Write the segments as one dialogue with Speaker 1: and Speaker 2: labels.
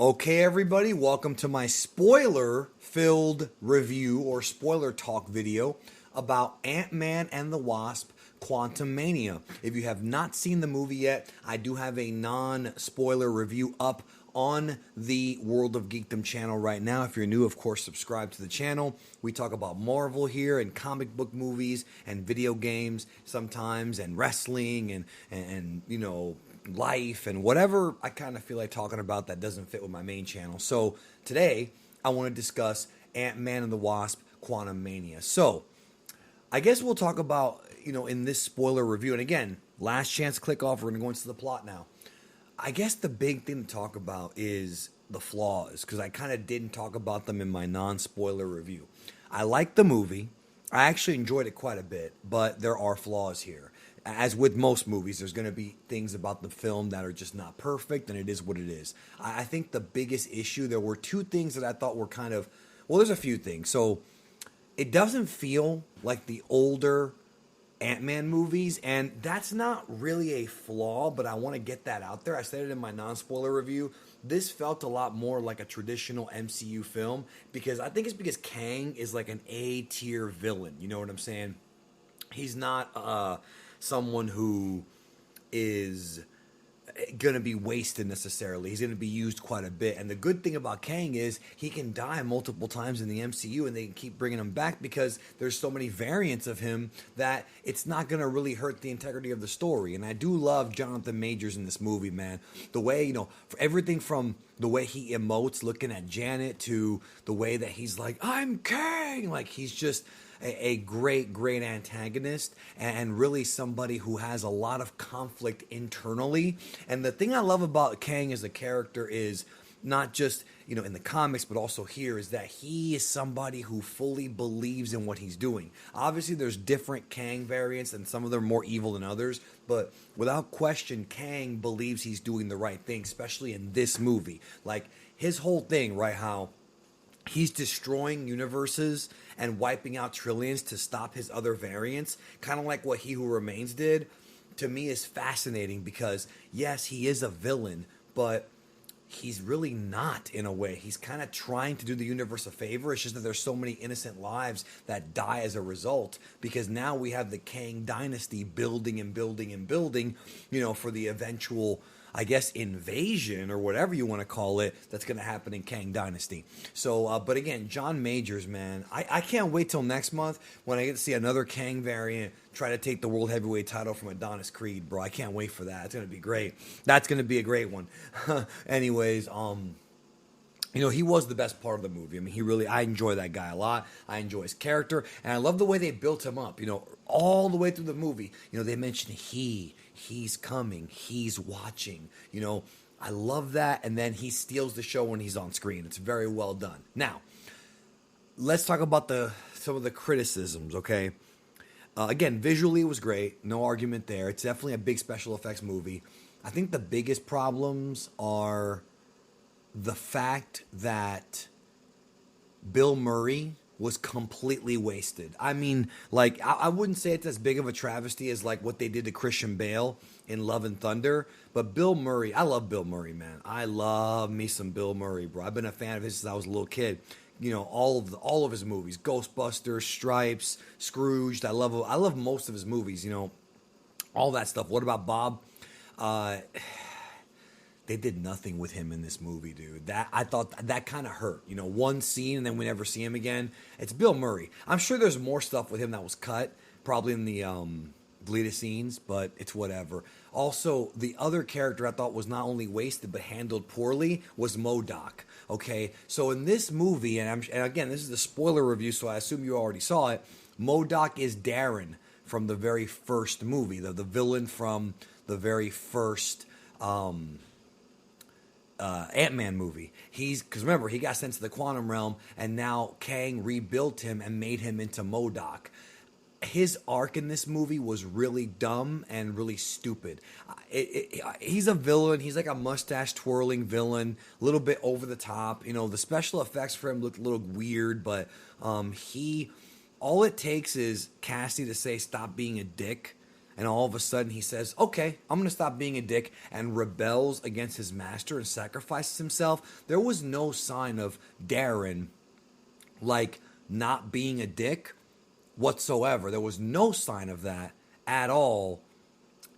Speaker 1: Okay, everybody, welcome to my spoiler-filled review or spoiler talk video about Ant-Man and the Wasp Quantumania. If you have not seen the movie yet, I do have a non-spoiler review up on the World of Geekdom channel right now. If you're new, of course, subscribe to the channel. We talk about Marvel here and comic book movies and video games sometimes and wrestling and life and whatever I kind of feel like talking about that doesn't fit with my main channel. So today I want to discuss Ant-Man and the Wasp Quantumania. So I guess we'll talk about, in this spoiler review, and again, last chance click off, we're going to go into the plot now. I guess the big thing to talk about is the flaws, because I kind of didn't talk about them in my non-spoiler review. I liked the movie. I actually enjoyed it quite a bit, but there are flaws here. As with most movies, there's going to be things about the film that are just not perfect, and it is what it is. I think the biggest issue, there were two things that I thought were there's a few things. So it doesn't feel like the older Ant-Man movies, and that's not really a flaw, but I want to get that out there. I said it in my non-spoiler review. This felt a lot more like a traditional MCU film, because I think it's because Kang is like an A-tier villain. You know what I'm saying? He's not someone who is going to be wasted necessarily. He's going to be used quite a bit. And the good thing about Kang is he can die multiple times in the MCU and they can keep bringing him back because there's so many variants of him that it's not going to really hurt the integrity of the story. And I do love Jonathan Majors in this movie, man. The way, for everything from the way he emotes looking at Janet to the way that he's like, I'm Kang! Like, he's just a great antagonist and really somebody who has a lot of conflict internally. And the thing I love about Kang as a character is not just, in the comics, but also here, is that he is somebody who fully believes in what he's doing. Obviously, there's different Kang variants, and some of them are more evil than others, but without question, Kang believes he's doing the right thing, especially in this movie. Like, his whole thing, right, how he's destroying universes and wiping out trillions to stop his other variants, kind of like what He Who Remains did, to me is fascinating because, yes, he is a villain, but he's really not in a way. He's kind of trying to do the universe a favor. It's just that there's so many innocent lives that die as a result because now we have the Kang dynasty building and building and building, for the eventual, I guess, invasion or whatever you want to call it that's going to happen in Kang Dynasty. So, but again, John Majors, man, I can't wait till next month when I get to see another Kang variant try to take the World Heavyweight title from Adonis Creed, bro. I can't wait for that. It's going to be great. That's going to be a great one. Anyways, he was the best part of the movie. I mean, I enjoy that guy a lot. I enjoy his character, and I love the way they built him up, all the way through the movie. They mentioned he's coming, he's watching, I love that, and then he steals the show when he's on screen. It's very well done. Now, let's talk about some of the criticisms, okay? Again, visually it was great, no argument there. It's definitely a big special effects movie. I think the biggest problems are the fact that Bill Murray was completely wasted. I mean, like, I wouldn't say it's as big of a travesty as like what they did to Christian Bale in Love and Thunder, but Bill Murray, I love Bill Murray, man. I love me some Bill Murray, bro. I've been a fan of his since I was a little kid. All of his movies, Ghostbusters, Stripes, Scrooged. I love most of his movies, all that stuff. What about Bob? They did nothing with him in this movie, dude. I thought that kind of hurt. One scene and then we never see him again. It's Bill Murray. I'm sure there's more stuff with him that was cut, probably in the deleted scenes, but it's whatever. Also, the other character I thought was not only wasted but handled poorly was Modoc. Okay, so in this movie, and again, this is the spoiler review, so I assume you already saw it. Modoc is Darren from the very first movie, the villain from the very first Ant-Man movie. Because remember, he got sent to the quantum realm, and now Kang rebuilt him and made him into Modoc. His arc in this movie was really dumb and really stupid. He's a villain. He's like a mustache twirling villain, a little bit over the top. The special effects for him looked a little weird, but all it takes is Cassie to say stop being a dick, and all of a sudden he says, okay, I'm going to stop being a dick, and rebels against his master and sacrifices himself. There was no sign of Darren, like, not being a dick whatsoever. There was no sign of that at all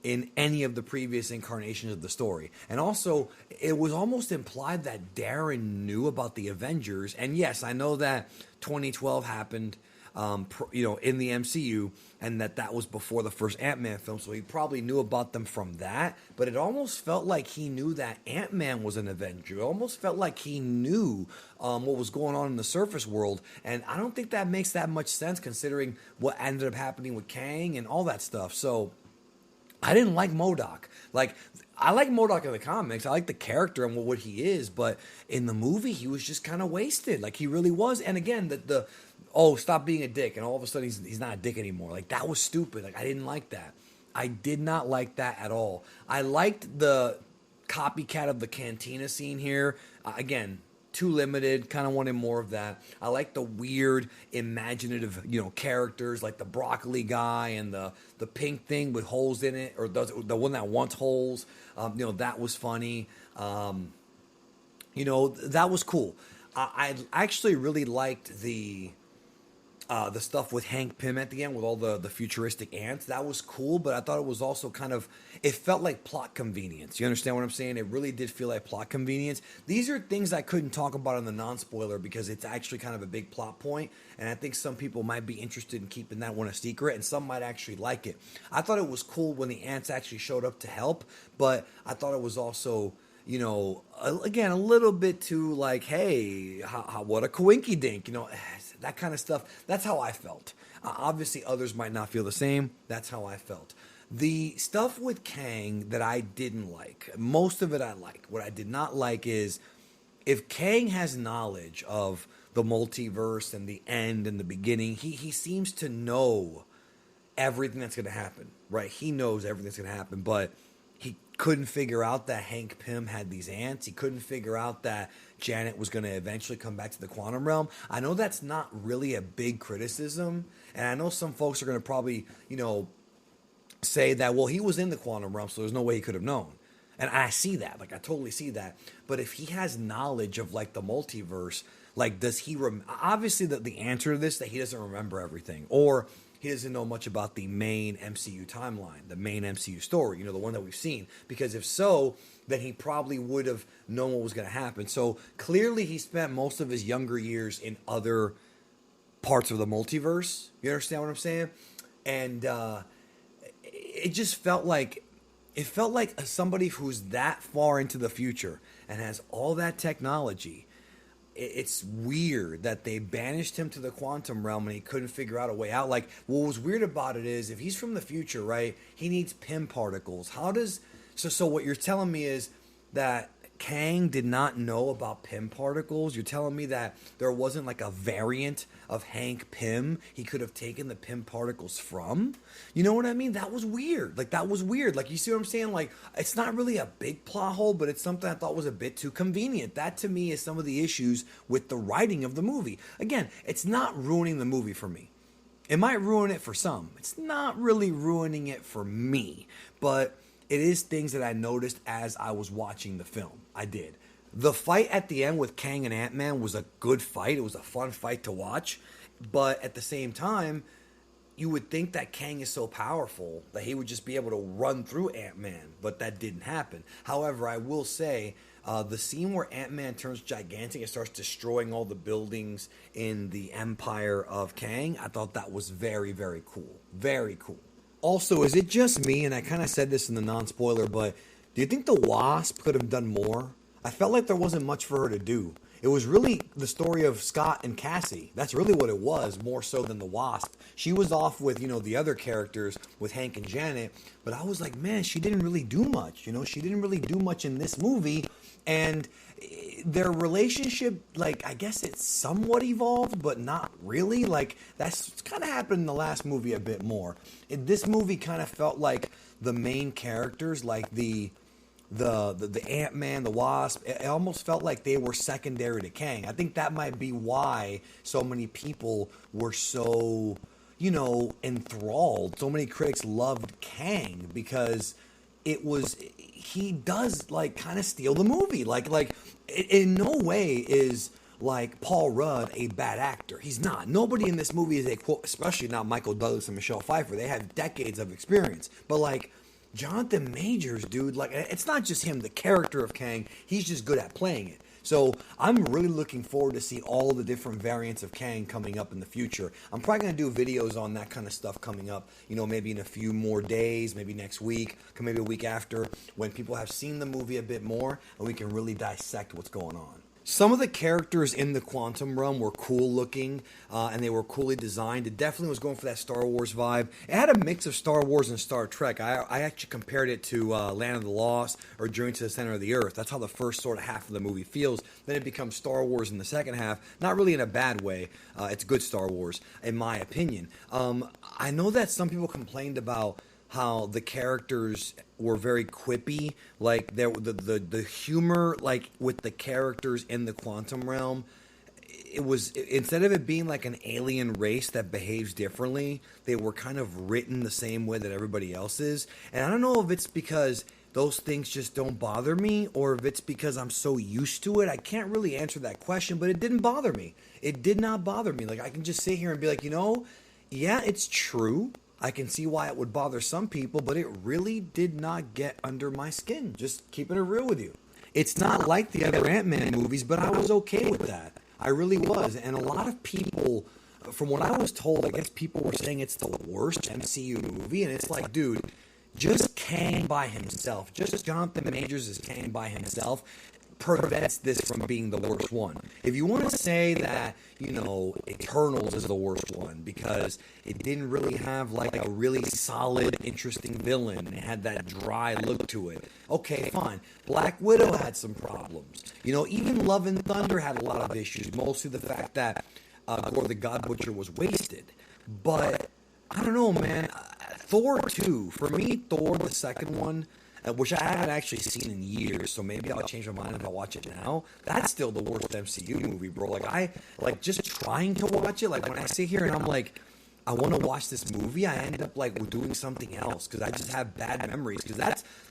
Speaker 1: in any of the previous incarnations of the story. And also, it was almost implied that Darren knew about the Avengers. And yes, I know that 2012 happened, in the MCU, and that was before the first Ant-Man film, so he probably knew about them from that. But it almost felt like he knew that Ant-Man was an Avenger. It almost felt like he knew what was going on in the surface world, and I don't think that makes that much sense considering what ended up happening with Kang and all that stuff. So I didn't like Modoc. Like, I like Modoc in the comics. I like the character and what he is, but in the movie, he was just kind of wasted. Like, he really was. And again, stop being a dick, and all of a sudden he's not a dick anymore. Like, that was stupid. Like, I didn't like that. I did not like that at all. I liked the copycat of the cantina scene here. Again, too limited, kind of wanted more of that. I like the weird, imaginative, characters, like the broccoli guy and the pink thing with holes in it, or the one that wants holes. That was funny. That was cool. I actually really liked the stuff with Hank Pym at the end with all the futuristic ants. That was cool, but I thought it was also it felt like plot convenience. You understand what I'm saying? It really did feel like plot convenience. These are things I couldn't talk about in the non-spoiler because it's actually kind of a big plot point, and I think some people might be interested in keeping that one a secret, and some might actually like it. I thought it was cool when the ants actually showed up to help, but I thought it was also, again, a little bit too like, hey, what a coinky dink, that kind of stuff. That's how I felt. Obviously, others might not feel the same. That's how I felt. The stuff with Kang that I didn't like, most of it I like. What I did not like is if Kang has knowledge of the multiverse and the end and the beginning, he seems to know everything that's going to happen, right? He knows everything that's going to happen, but he couldn't figure out that Hank Pym had these ants. He couldn't figure out that Janet was going to eventually come back to the quantum realm. I know that's not really a big criticism, and I know some folks are going to probably, say that, well, he was in the quantum realm, so there's no way he could have known. And I see that. Like, I totally see that. But if he has knowledge of, like, the multiverse, like, does he... Obviously, the answer to this, that he doesn't remember everything. Or he doesn't know much about the main MCU timeline, the main MCU story, the one that we've seen. Because if so, then he probably would have known what was going to happen. So clearly he spent most of his younger years in other parts of the multiverse. You understand what I'm saying? And it just felt like... It felt like somebody who's that far into the future and has all that technology. It's weird that they banished him to the quantum realm and he couldn't figure out a way out. Like, what was weird about it is if he's from the future, right, he needs Pym particles. How does... So what you're telling me is that Kang did not know about Pym particles? You're telling me that there wasn't like a variant of Hank Pym he could have taken the Pym particles from? You know what I mean? That was weird. Like, that was weird. Like, you see what I'm saying? Like, it's not really a big plot hole, but it's something I thought was a bit too convenient. That, to me, is some of the issues with the writing of the movie. Again, it's not ruining the movie for me. It might ruin it for some. It's not really ruining it for me. But it is things that I noticed as I was watching the film. I did. The fight at the end with Kang and Ant-Man was a good fight. It was a fun fight to watch. But at the same time, you would think that Kang is so powerful that he would just be able to run through Ant-Man. But that didn't happen. However, I will say, the scene where Ant-Man turns gigantic and starts destroying all the buildings in the empire of Kang, I thought that was very, very cool. Very cool. Also, is it just me, and I kind of said this in the non-spoiler, but do you think the Wasp could have done more? I felt like there wasn't much for her to do. It was really the story of Scott and Cassie. That's really what it was, more so than the Wasp. She was off with, the other characters, with Hank and Janet, but I was like, man, she didn't really do much. She didn't really do much in this movie, and their relationship, like, I guess it's somewhat evolved, but not really. Like, that's kind of happened in the last movie a bit more. This movie kind of felt like the main characters, like the Ant-Man, the Wasp, it almost felt like they were secondary to Kang. I think that might be why so many people were so, enthralled. So many critics loved Kang because he does like kind of steal the movie. Like in no way is like Paul Rudd a bad actor. He's not. Nobody in this movie is a quote, especially not Michael Douglas and Michelle Pfeiffer. They have decades of experience. But like Jonathan Majors, dude, like it's not just him, the character of Kang, he's just good at playing it. So I'm really looking forward to see all the different variants of Kang coming up in the future. I'm probably going to do videos on that kind of stuff coming up, maybe in a few more days, maybe next week, maybe a week after, when people have seen the movie a bit more and we can really dissect what's going on. Some of the characters in the quantum realm were cool looking, and they were coolly designed. It definitely was going for that Star Wars vibe. It had a mix of Star Wars and Star Trek. I actually compared it to Land of the Lost or Journey to the Center of the Earth. That's how the first sort of half of the movie feels. Then it becomes Star Wars in the second half. Not really in a bad way. It's good Star Wars, in my opinion. I know that some people complained about how the characters were very quippy, like the humor, like with the characters in the quantum realm, it was, instead of it being like an alien race that behaves differently, they were kind of written the same way that everybody else is. And I don't know if it's because those things just don't bother me, or if it's because I'm so used to it. I can't really answer that question, but it didn't bother me. It did not bother me. Like, I can just sit here and be like, yeah, it's true. I can see why it would bother some people, but it really did not get under my skin. Just keeping it real with you. It's not like the other Ant-Man movies, but I was okay with that. I really was. And a lot of people, from what I was told, I guess people were saying it's the worst MCU movie. And it's like, dude, just Kang by himself, just Jonathan Majors as Kang by himself prevents this from being the worst one. If you want to say that, Eternals is the worst one because it didn't really have like a really solid, interesting villain and it had that dry look to it, okay, fine. Black Widow had some problems. Even Love and Thunder had a lot of issues, mostly the fact that Gore the God Butcher was wasted. But I don't know, man. Thor 2, for me, Thor, the second one, which I haven't actually seen in years, so maybe I'll change my mind if I watch it now. That's still the worst MCU movie, bro. Like, just trying to watch it, like, when I sit here and I'm like, I want to watch this movie, I end up, like, doing something else, because I just have bad memories, because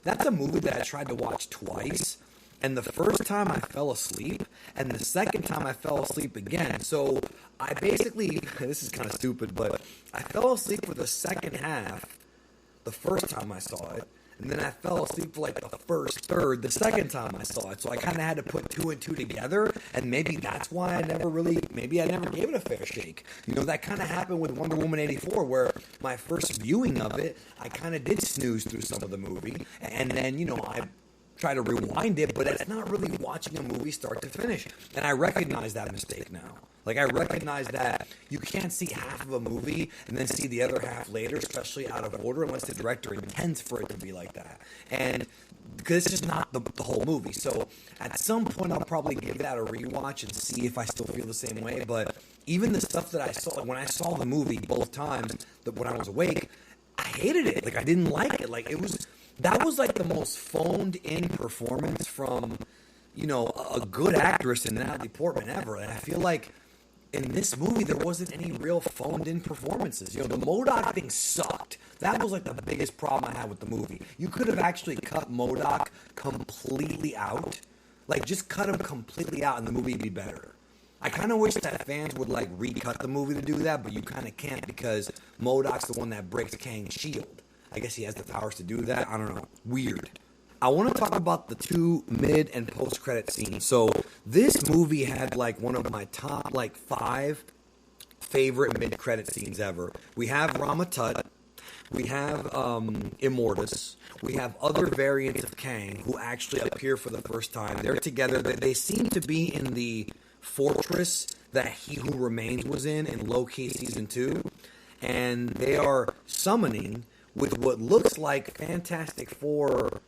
Speaker 1: that's a movie that I tried to watch twice, and the first time I fell asleep, and the second time I fell asleep again. So I basically, this is kind of stupid, but I fell asleep for the second half the first time I saw it, and then I fell asleep for like the first third the second time I saw it. So I kind of had to put two and two together, and maybe that's why I never gave it a fair shake. That kind of happened with Wonder Woman 84, where my first viewing of it, I kind of did snooze through some of the movie, and then, I try to rewind it, but it's not really watching a movie start to finish. And I recognize that mistake now. Like, I recognize that you can't see half of a movie and then see the other half later, especially out of order, unless the director intends for it to be like that. And because it's just not the whole movie. So at some point, I'll probably give that a rewatch and see if I still feel the same way. But even the stuff that I saw, like when I saw the movie both times, when I was awake, I hated it. Like, I didn't like it. Like, that was like the most phoned in performance from, a good actress in Natalie Portman ever. And I feel like in this movie, there wasn't any real phoned-in performances. The Modoc thing sucked. That was like the biggest problem I had with the movie. You could have actually cut Modoc completely out. Like, just cut him completely out and the movie would be better. I kind of wish that fans would, like, recut the movie to do that, but you kind of can't because Modoc's the one that breaks Kang's shield. I guess he has the powers to do that. I don't know. Weird. I want to talk about the two mid and post-credit scenes. So this movie had like one of my top like 5 favorite mid-credit scenes ever. We have Rama Tut, we have Immortus, we have other variants of Kang who actually appear for the first time. They're together. They seem to be in the fortress that He Who Remains was in Loki Season 2. And they are summoning with what looks like Fantastic Four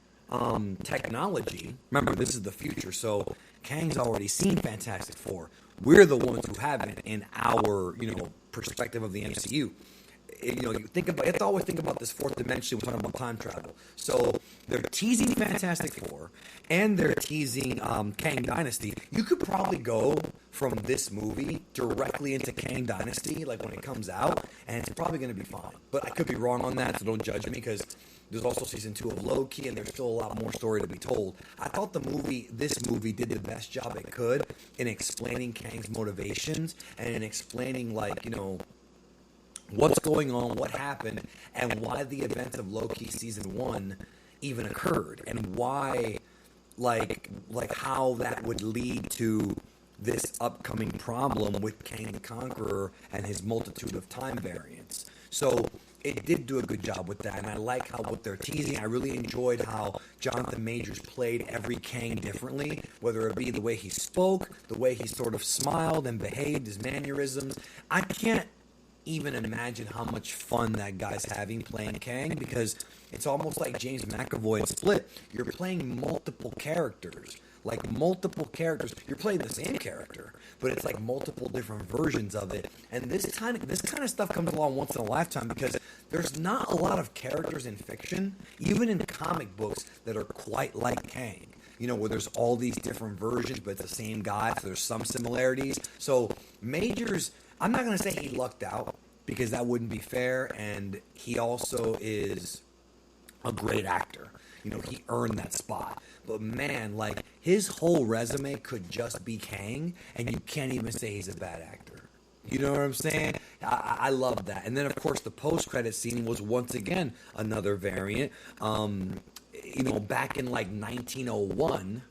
Speaker 1: technology. Remember, this is the future, so Kang's already seen Fantastic Four. We're the ones who haven't in our, perspective of the MCU. you think about, you have to always think about this fourth dimension. We're talking about time travel. So they're teasing Fantastic Four, and they're teasing Kang Dynasty. You could probably go from this movie directly into Kang Dynasty, like when it comes out, and it's probably going to be fine. But I could be wrong on that, so don't judge me, because there's also season 2 of Loki, and there's still a lot more story to be told. I thought this movie did the best job it could in explaining Kang's motivations and in explaining, like, what's going on, what happened, and why the events of Loki season 1 even occurred, and why, like how that would lead to this upcoming problem with Kang the Conqueror and his multitude of time variants. So it did do a good job with that, and I like how what they're teasing. I really enjoyed how Jonathan Majors played every Kang differently, whether it be the way he spoke, the way he sort of smiled and behaved, his mannerisms. I can't even imagine how much fun that guy's having playing Kang, because it's almost like James McAvoy in Split. You're playing multiple characters. You're playing the same character, but it's like multiple different versions of it. And this kind of stuff comes along once in a lifetime, because there's not a lot of characters in fiction, even in comic books, that are quite like Kang. Where there's all these different versions, but it's the same guy, so there's some similarities. So Majors, I'm not going to say he lucked out, because that wouldn't be fair, and he also is a great actor. He earned that spot. But man, like, his whole resume could just be Kang, and you can't even say he's a bad actor. You know what I'm saying? I love that. And then, of course, the post-credit scene was once again another variant. Back in, like, 1901,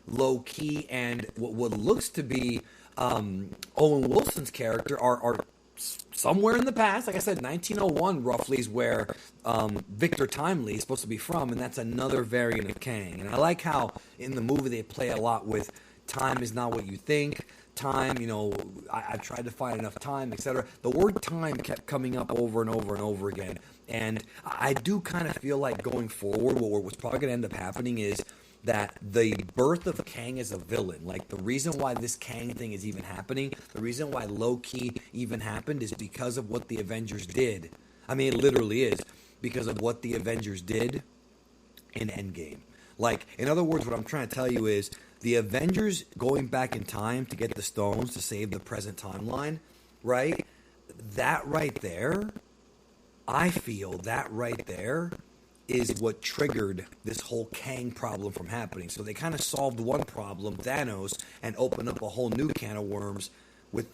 Speaker 1: Loki and what looks to be Owen Wilson's character are somewhere in the past. Like I said, 1901 roughly is where Victor Timely is supposed to be from, and that's another variant of Kang. And I like how in the movie they play a lot with time is not what you think. Time, I tried to find enough time, etc. The word time kept coming up over and over and over again. And I do kind of feel like going forward, what's probably going to end up happening is that the birth of Kang as a villain, like the reason why this Kang thing is even happening, the reason why Loki even happened is because of what the Avengers did. I mean, it literally is because of what the Avengers did in Endgame. Like, in other words, what I'm trying to tell you is the Avengers going back in time to get the stones to save the present timeline, right? That right there, I feel that right there is what triggered this whole Kang problem from happening. So they kind of solved one problem, Thanos, and opened up a whole new can of worms with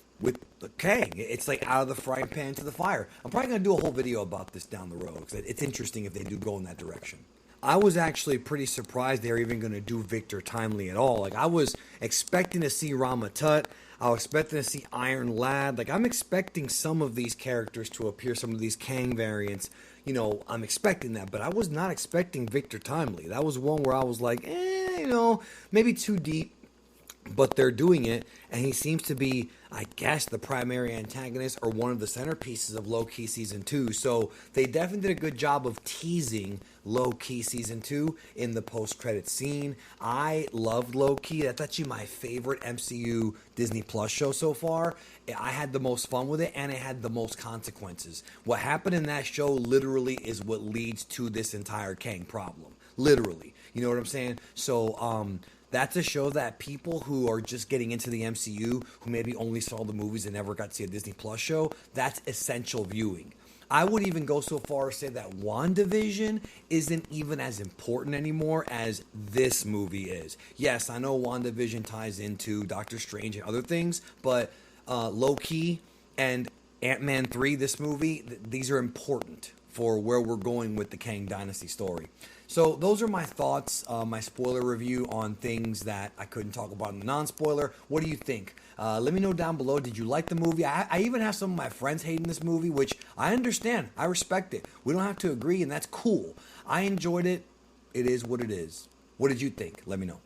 Speaker 1: the Kang. It's like out of the frying pan to the fire. I'm probably going to do a whole video about this down the road, because it's interesting if they do go in that direction. I was actually pretty surprised they were even going to do Victor Timely at all. Like, I was expecting to see Rama Tut. I was expecting to see Iron Lad. Like, I'm expecting some of these characters to appear, some of these Kang variants. I'm expecting that, but I was not expecting Victor Timely. That was one where I was like, maybe too deep, but they're doing it, and he seems to be, I guess, the primary antagonist or one of the centerpieces of Loki Season 2. So they definitely did a good job of teasing Loki Season 2 in the post-credit scene. I loved Loki. That's actually my favorite MCU Disney Plus show so far. I had the most fun with it, and it had the most consequences. What happened in that show literally is what leads to this entire Kang problem. Literally. You know what I'm saying? So, that's a show that people who are just getting into the MCU, who maybe only saw the movies and never got to see a Disney Plus show, that's essential viewing. I would even go so far as to say that WandaVision isn't even as important anymore as this movie is. Yes, I know WandaVision ties into Doctor Strange and other things, but Loki and Ant-Man 3, this movie, these are important for where we're going with the Kang Dynasty story. So those are my thoughts, my spoiler review on things that I couldn't talk about in the non-spoiler. What do you think? Let me know down below. Did you like the movie? I even have some of my friends hating this movie, which I understand. I respect it. We don't have to agree, and that's cool. I enjoyed it. It is what it is. What did you think? Let me know.